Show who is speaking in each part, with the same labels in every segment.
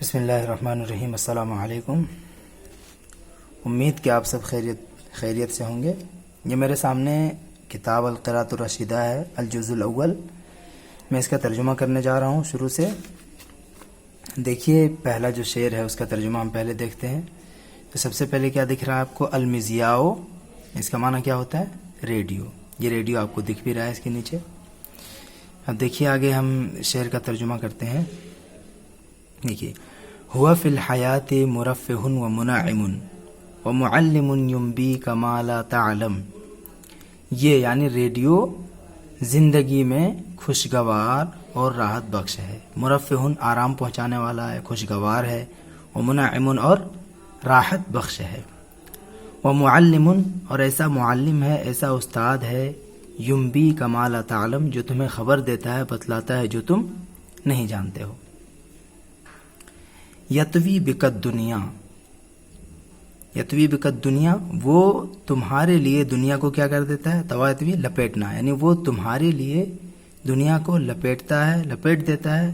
Speaker 1: بسم اللہ الرحمن الرحیم۔ السلام علیکم۔ امید کہ آپ سب خیریت سے ہوں گے۔ یہ میرے سامنے کتاب القراءۃ الرشیدہ ہے، الجزء الاول۔ میں اس کا ترجمہ کرنے جا رہا ہوں شروع سے۔ دیکھیے پہلا جو شعر ہے اس کا ترجمہ ہم پہلے دیکھتے ہیں۔ تو سب سے پہلے کیا دکھ رہا ہے آپ کو؟ المذیاع، اس کا معنی کیا ہوتا ہے؟ ریڈیو۔ یہ ریڈیو آپ کو دکھ بھی رہا ہے اس کے نیچے۔ اب دیکھیے آگے ہم شعر کا ترجمہ کرتے ہیں۔ دیکھیے، ہوا فی الحیات مرفہ و منعم و معلم ینبیک ما لا تعلم۔ یہ یعنی ریڈیو زندگی میں خوشگوار اور راحت بخش ہے۔ مرفہ آرام پہنچانے والا ہے، خوشگوار ہے، و منعم اور راحت بخش ہے، و معلم اور ایسا معلم ہے، ایسا استاد ہے، ینبیک ما لا تعلم جو تمہیں خبر دیتا ہے، بتلاتا ہے جو تم نہیں جانتے ہو۔ یطوی بک دنیا، یطوی بک دنیا، وہ تمہارے لیے دنیا کو کیا کر دیتا ہے؟ تواتوی لپیٹنا، یعنی وہ تمہارے لیے دنیا کو لپیٹتا ہے، لپیٹ دیتا ہے۔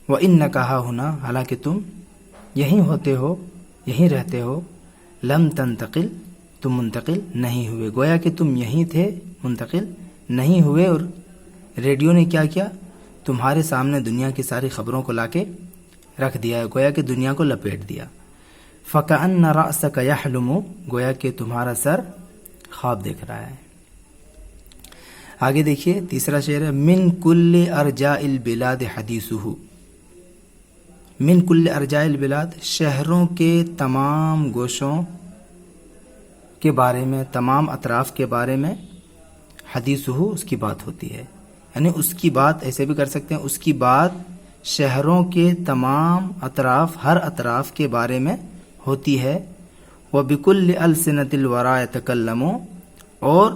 Speaker 1: وَإِنَّكَ هَاهُنَا، حالانکہ تم یہیں ہوتے ہو، یہیں رہتے ہو، لم تنتقل، تم منتقل نہیں ہوئے، گویا کہ تم یہیں تھے، منتقل نہیں ہوئے۔ اور ریڈیو نے کیا کیا؟ تمہارے سامنے دنیا کی ساری خبروں کو لا کے رکھ دیا ہے، گویا کہ دنیا کو لپیٹ دیا۔ فَكَأَنَّ رَأْسَكَ يَحْلُمُ، گویا کہ تمہارا سر خواب دیکھ رہا ہے۔ آگے دیکھیے تیسرا شعر ہے، من کل ارجاء البلاد حدیثہ، من کل ارجاء البلاد، شہروں کے تمام گوشوں کے بارے میں، تمام اطراف کے بارے میں، حدیثہ اس کی بات ہوتی ہے، یعنی اس کی بات ایسے بھی کر سکتے ہیں، اس کی بات شہروں کے تمام اطراف، ہر اطراف کے بارے میں ہوتی ہے۔ وَبِكُلِّ أَلْسِنَةِ الْوَرَىٰ يَتَكَلَّمُ، اور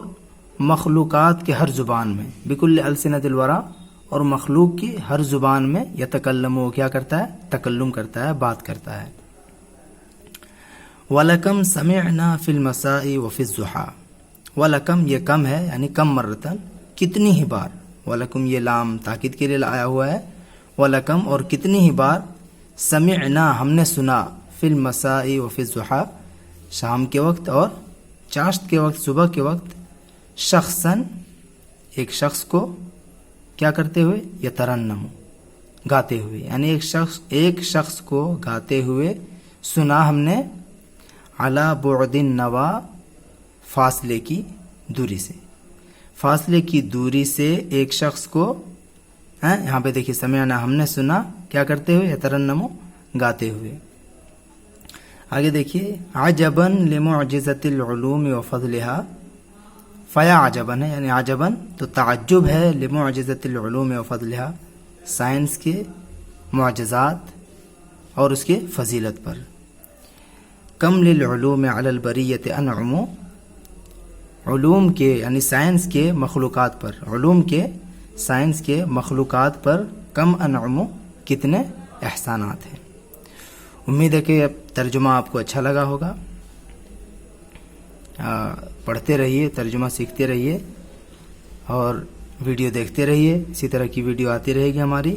Speaker 1: مخلوقات کے ہر زبان میں، بِكُلِّ أَلْسِنَةِ الْوَرَىٰ، اور مخلوق کی ہر زبان میں، يَتَكَلَّمُ وہ کیا کرتا ہے؟ تکلم کرتا ہے، بات کرتا ہے۔ وَلَكَمْ سَمِعْنَا فِي الْمَسَاءِ وَفِي الضُّحَىٰ، وَلَكَمْ یہ کم ہے، یعنی کم مرتن، کتنی ہی بار، وَلَكُمْ یہ لام تاکید کے لیے آیا ہوا ہے، وَلَكَمْ اور کتنی ہی بار، سمعنا ہم نے سنا، فی المساء وفی الضحیٰ شام کے وقت اور چاشت کے وقت، صبح کے وقت، شخصاً ایک شخص کو کیا کرتے ہوئے؟ یترنم گاتے ہوئے، یعنی ایک شخص کو گاتے ہوئے سنا ہم نے، علی بعد النوا فاصلے کی دوری سے، فاصلے کی دوری سے ایک شخص کو، یہاں پہ دیکھیے سمعنا ہم نے سنا، کیا کرتے ہوئے؟ یترنم گاتے ہوئے۔ آگے دیکھیے، عجباً لمعجزۃ العلوم وفضلها، فیا عجباً ہے، یعنی عجباً تو تعجب ہے، لمعجزۃ العلوم وفضلها سائنس کے معجزات اور اس کے فضیلت پر۔ کم للعلوم علی البریۃ انعم، علوم کے یعنی سائنس کے مخلوقات پر، علوم کے سائنس کے مخلوقات پر، کم انعم کتنے احسانات ہیں۔ امید ہے کہ اب ترجمہ آپ کو اچھا لگا ہوگا۔ پڑھتے رہیے، ترجمہ سیکھتے رہیے اور ویڈیو دیکھتے رہیے، اسی طرح کی ویڈیو آتی رہے گی ہماری۔